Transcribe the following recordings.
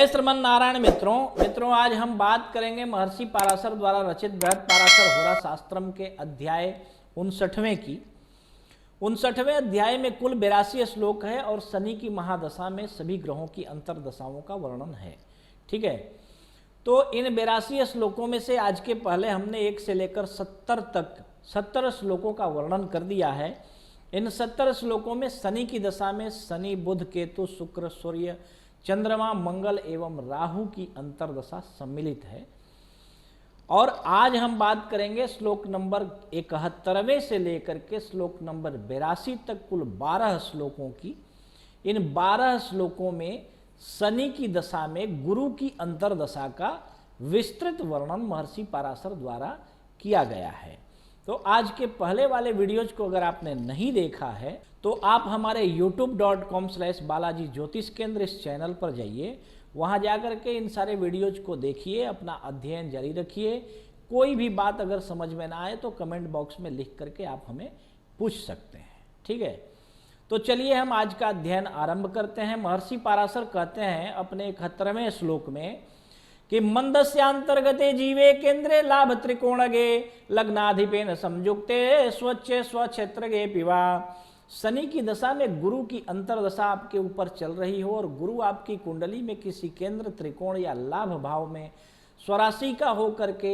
जय श्रीमन नारायण मित्रों आज हम बात करेंगे महर्षि पाराशर द्वारा रचित बृहद पाराशर होरा शास्त्रम के अध्याय 59वें की। 59वें अध्याय में कुल 82 श्लोक है और शनि की महादशा में सभी ग्रहों की अंतरदशाओं का वर्णन है। ठीक है, तो इन 82 श्लोकों में से आज के पहले हमने 1 से लेकर 70 तक 70 श्लोकों का वर्णन कर दिया है। इन 70 श्लोकों में शनि की दशा में शनि, बुध, केतु, शुक्र, सूर्य, चंद्रमा, मंगल एवं राहु की अंतरदशा सम्मिलित है। और आज हम बात करेंगे श्लोक नंबर 71वें से लेकर के श्लोक नंबर 82 तक कुल 12 श्लोकों की। इन 12 श्लोकों में शनि की दशा में गुरु की अंतरदशा का विस्तृत वर्णन महर्षि पाराशर द्वारा किया गया है। तो आज के पहले वाले वीडियोज को अगर आपने नहीं देखा है तो आप हमारे youtube.com/बालाजी ज्योतिष केंद्र इस चैनल पर जाइए, वहाँ जाकर के इन सारे वीडियोज को देखिए, अपना अध्ययन जारी रखिए। कोई भी बात अगर समझ में ना आए तो कमेंट बॉक्स में लिख करके आप हमें पूछ सकते हैं। ठीक है, तो चलिए हम आज का अध्ययन आरंभ करते हैं। महर्षि पाराशर कहते हैं अपने 71वें श्लोक में कि मंदस्यांतर्गते जीवे केंद्रे लाभ त्रिकोणगे लग्नाधिपेन संयुक्ते स्वच्छ स्वक्षेत्रगे पिवा। शनि की दशा में गुरु की अंतरदशा आपके ऊपर चल रही हो और गुरु आपकी कुंडली में किसी केंद्र, त्रिकोण या लाभ भाव में स्वराशि का हो करके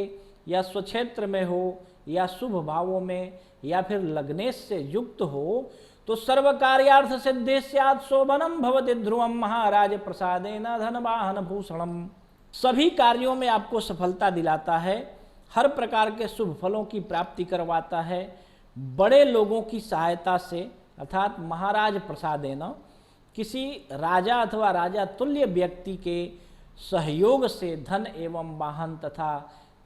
या स्वक्षेत्र में हो या शुभ भावों में या फिर लग्नेश से युक्त हो तो सर्व कार्यार्थ सिद्धि स्यात् शोभनम भवति ध्रुवम महाराज प्रसादेन धनवाहन भूषणम। सभी कार्यों में आपको सफलता दिलाता है, हर प्रकार के शुभ फलों की प्राप्ति करवाता है। बड़े लोगों की सहायता से अर्थात महाराज प्रसादेन, किसी राजा अथवा राजा तुल्य व्यक्ति के सहयोग से धन एवं वाहन तथा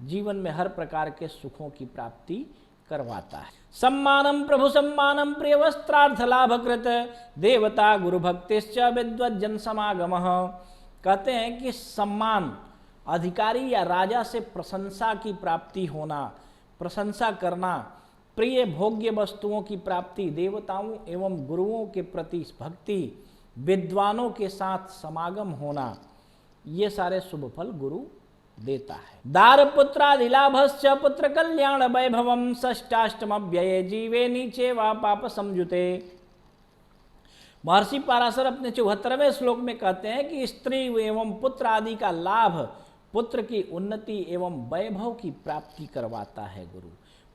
जीवन में हर प्रकार के सुखों की प्राप्ति करवाता है। सम्मानम प्रभु सम्मानम प्रिय वस्त्रार्थ लाभकृत देवता गुरु भक्तिश्च विद्वज्जन समागमः। कहते हैं कि सम्मान, अधिकारी या राजा से प्रशंसा की प्राप्ति होना, प्रशंसा करना, प्रिय भोग्य वस्तुओं की प्राप्ति, देवताओं एवं गुरुओं के प्रति भक्ति, विद्वानों के साथ समागम होना, ये सारे शुभ फल गुरु देता है। दार पुत्रादिलाभश्च पुत्र कल्याण वैभवम षष्टाष्टम व्यये जीवे नीचे वा पाप संयुते। महर्षि पाराशर अपने 74वें श्लोक में कहते हैं कि स्त्री एवं पुत्र आदि का लाभ, पुत्र की उन्नति एवं वैभव की प्राप्ति करवाता है गुरु।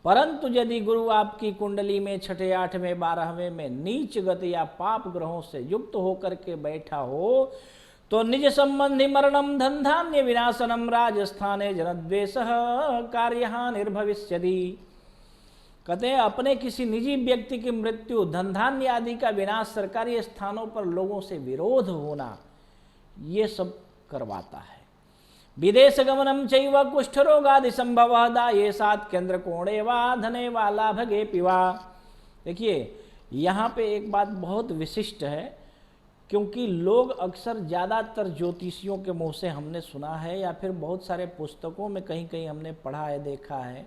परंतु यदि गुरु आपकी कुंडली में 6ठे, 8वें, 12वें में नीच गति या पाप ग्रहों से युक्त होकर के बैठा हो तो निज संबंधी मरणम धन धान्य विनाशनम राजस्थाने जनद्वेष कार्यहानिर्भविष्यति। कहते हैं अपने किसी निजी व्यक्ति की मृत्यु, धन धान्य आदि का विनाश, सरकारी स्थानों पर लोगों से विरोध होना, ये सब करवाता है। विदेश गमनम चैव कुष्ठ रोगादि संभव दायेसात् केंद्र कोणे वा धने वा लाभगे पिवा। देखिए यहाँ पे एक बात बहुत विशिष्ट है, क्योंकि लोग अक्सर ज़्यादातर ज्योतिषियों के मुँह से हमने सुना है या फिर बहुत सारे पुस्तकों में कहीं कहीं हमने पढ़ा है, देखा है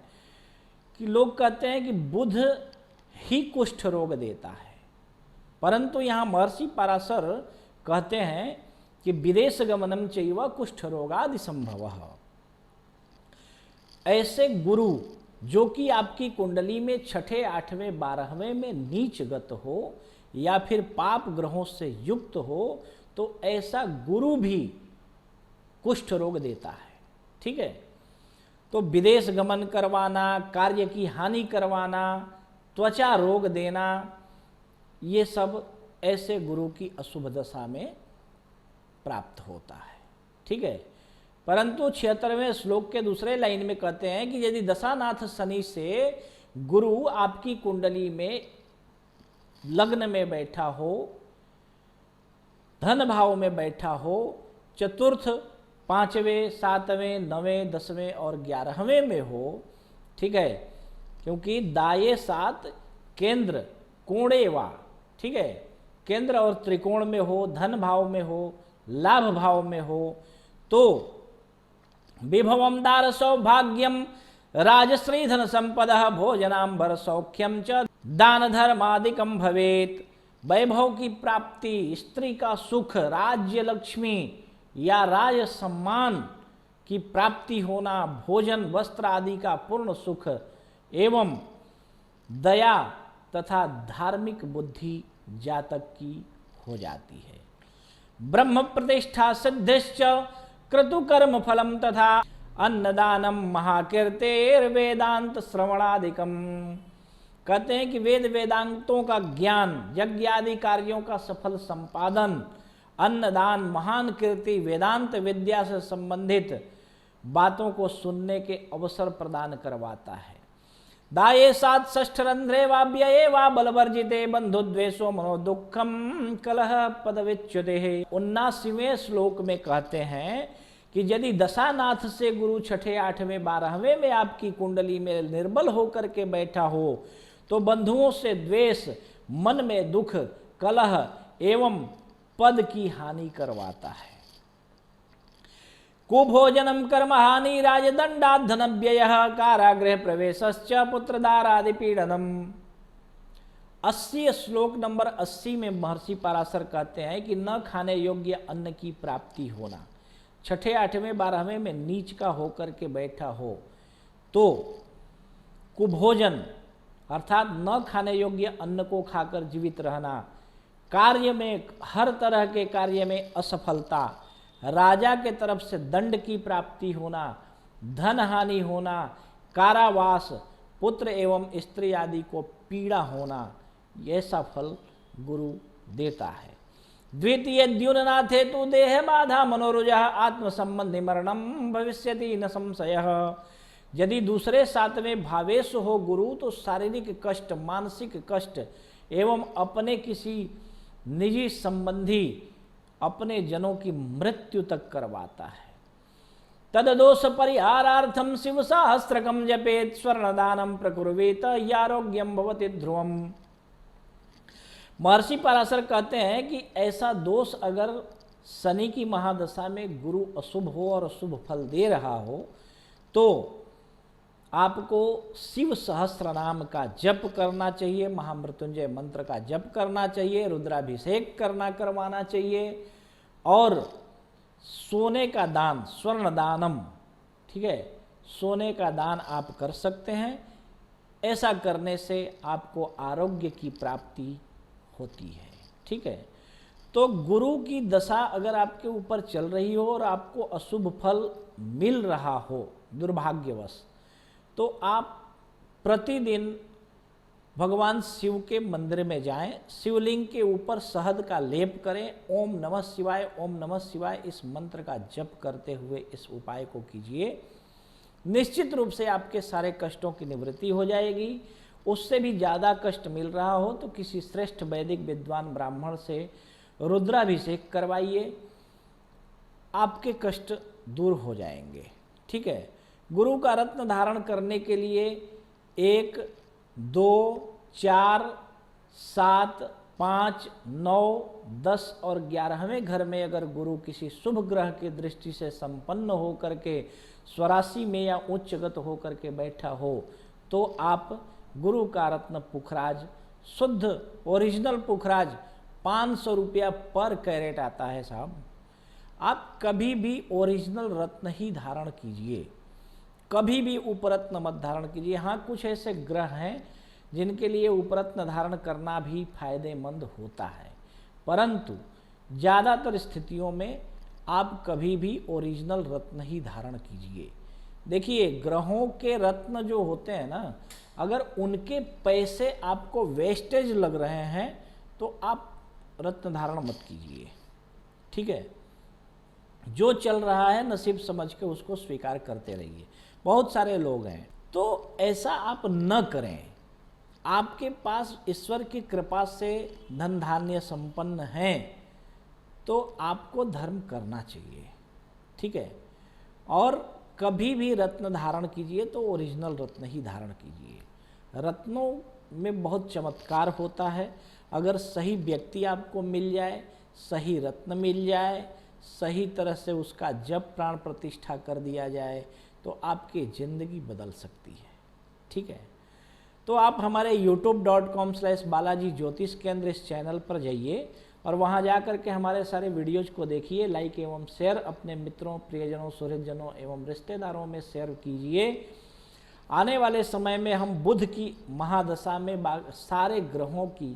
कि लोग कहते हैं कि बुध ही कुष्ठ रोग देता है। परंतु यहाँ महर्षि पाराशर कहते हैं कि विदेश गमनम चैव कुष्ठ रोगादि संभवः। ऐसे गुरु जो कि आपकी कुंडली में 6ठे, 8वें, 12वें में नीचगत हो या फिर पाप ग्रहों से युक्त हो तो ऐसा गुरु भी कुष्ठ रोग देता है। ठीक है, तो विदेश गमन करवाना, कार्य की हानि करवाना, त्वचा रोग देना, ये सब ऐसे गुरु की अशुभ दशा में प्राप्त होता है। ठीक है, परंतु 76वें श्लोक के दूसरे लाइन में कहते हैं कि यदि दशानाथ शनि से गुरु आपकी कुंडली में लग्न में बैठा हो, धन भाव में बैठा हो, चतुर्थ, 5वें, 7वें, 9वें, 10वें और 11वें में हो, ठीक है, क्योंकि दाये 7 केंद्र कोणे वा, ठीक है, केंद्र और त्रिकोण में हो, धन भाव में हो, लाभ भाव में हो तो विभवम दार सौभाग्यम राजश्री धन संपदा भोजनांबर सौख्यम च दान धर्मादिकम भवेत। वैभव की प्राप्ति, स्त्री का सुख, राज्य लक्ष्मी, या राज सम्मान की प्राप्ति होना, भोजन वस्त्र आदि का पूर्ण सुख एवं दया तथा धार्मिक बुद्धि जातक की हो जाती है। ब्रह्म प्रतिष्ठा सिद्धिश्च क्रतुकर्म फलम तथा अन्नदानम महाकीर्तेर्वेदांत श्रवणादिकम। कहते हैं कि वेद वेदांतों का ज्ञान, यज्ञ आदि कार्यों का सफल संपादन, अन्नदान, महान कीर्ति, वेदांत विद्या से संबंधित बातों को सुनने के अवसर प्रदान करवाता है। दाये सात षष्ठरंध्रे वा व्यये वा बलवर्जिते बंधुद्वेषो मनो दुखम कलह पदविच्युते। 79वें श्लोक में कहते हैं कि यदि दशानाथ से गुरु छठे, आठवें, 12वें में आपकी कुंडली में निर्बल होकर के बैठा हो तो बंधुओं से द्वेष, मन में दुख, कलह एवं पद की हानि करवाता है। कुभोजनम कर्म हानि राजदंडा धन व्यय कारागृह प्रवेशश्च पुत्रदारादि पीड़नम। 80 श्लोक नंबर 80 में महर्षि पराशर कहते हैं कि न खाने योग्य अन्न की प्राप्ति होना, छठे, आठवें, 12वें में नीच का होकर के बैठा हो तो कुभोजन अर्थात न खाने योग्य अन्न को खाकर जीवित रहना, कार्य में, हर तरह के कार्य में असफलता, राजा के तरफ से दंड की प्राप्ति होना, धन हानि होना, कारावास, पुत्र एवं स्त्री आदि को पीड़ा होना, ऐसा फल गुरु देता है। द्वितीय द्युननाथे तु देह बाधा मनोरुजा आत्म संबंधी मरणम भविष्यति न संशयः। यदि दूसरे 7वें भावेश हो गुरु तो शारीरिक कष्ट, मानसिक कष्ट एवं अपने किसी निजी संबंधी, अपने जनों की मृत्यु तक करवाता है। तददोष परिहारार्थम शिव सहस्त्रकम जपेत स्वर्णदानम प्रकुर्वेत यारोग्यम भवति ध्रुवम। महर्षि पराशर कहते हैं कि ऐसा दोष अगर शनि की महादशा में गुरु अशुभ हो और अशुभ फल दे रहा हो तो आपको शिव सहस्त्र नाम का जप करना चाहिए, महामृत्युंजय मंत्र का जप करना चाहिए, रुद्राभिषेक करवाना चाहिए और सोने का दान, स्वर्ण दानम, ठीक है, सोने का दान आप कर सकते हैं। ऐसा करने से आपको आरोग्य की प्राप्ति होती है। ठीक है, तो गुरु की दशा अगर आपके ऊपर चल रही हो और आपको अशुभ फल मिल रहा हो दुर्भाग्यवश, तो आप प्रतिदिन भगवान शिव के मंदिर में जाएं, शिवलिंग के ऊपर शहद का लेप करें, ओम नमः शिवाय, ओम नमः शिवाय इस मंत्र का जप करते हुए इस उपाय को कीजिए। निश्चित रूप से आपके सारे कष्टों की निवृत्ति हो जाएगी। उससे भी ज़्यादा कष्ट मिल रहा हो तो किसी श्रेष्ठ वैदिक विद्वान ब्राह्मण से रुद्राभिषेक करवाइए, आपके कष्ट दूर हो जाएंगे। ठीक है, गुरु का रत्न धारण करने के लिए 1, 2, 4, 7, 5, 9, 10 और 11वें घर में अगर गुरु किसी शुभ ग्रह की दृष्टि से संपन्न हो करके स्वराशि में या उच्चगत हो करके बैठा हो तो आप गुरु का रत्न पुखराज, शुद्ध ओरिजिनल पुखराज 500 रुपया पर कैरेट आता है साहब। आप कभी भी ओरिजिनल रत्न ही धारण कीजिए, कभी भी उपरत्न मत धारण कीजिए। हाँ, कुछ ऐसे ग्रह हैं जिनके लिए उपरत्न धारण करना भी फायदेमंद होता है, परंतु ज़्यादातर स्थितियों में आप कभी भी ओरिजिनल रत्न ही धारण कीजिए। देखिए, ग्रहों के रत्न जो होते हैं ना, अगर उनके पैसे आपको वेस्टेज लग रहे हैं तो आप रत्न धारण मत कीजिए। ठीक है, जो चल रहा है नसीब समझ के उसको स्वीकार करते रहिए। बहुत सारे लोग हैं, तो ऐसा आप न करें। आपके पास ईश्वर की कृपा से धन धान्य संपन्न हैं तो आपको धर्म करना चाहिए। ठीक है, और कभी भी रत्न धारण कीजिए तो ओरिजिनल रत्न ही धारण कीजिए। रत्नों में बहुत चमत्कार होता है। अगर सही व्यक्ति आपको मिल जाए, सही रत्न मिल जाए, सही तरह से उसका जप प्राण प्रतिष्ठा कर दिया जाए तो आपकी ज़िंदगी बदल सकती है। ठीक है, तो आप हमारे youtube.com/बालाजी ज्योतिष केंद्र इस चैनल पर जाइए और वहाँ जा कर के हमारे सारे वीडियोज को देखिए, लाइक एवं शेयर अपने मित्रों, प्रियजनों, सुहृदजनों एवं रिश्तेदारों में शेयर कीजिए। आने वाले समय में हम बुध की महादशा में सारे ग्रहों की,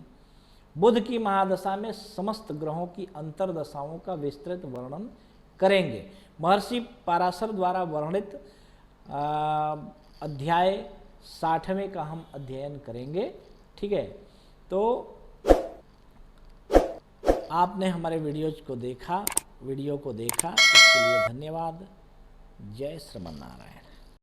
बुध की महादशा में समस्त ग्रहों की अंतर्दशाओं का विस्तृत वर्णन करेंगे। महर्षि पाराशर द्वारा वर्णित अध्याय 60वें का हम अध्ययन करेंगे। ठीक है, तो आपने हमारे वीडियो को देखा, इसके लिए धन्यवाद। जय श्रीमन्नारायण।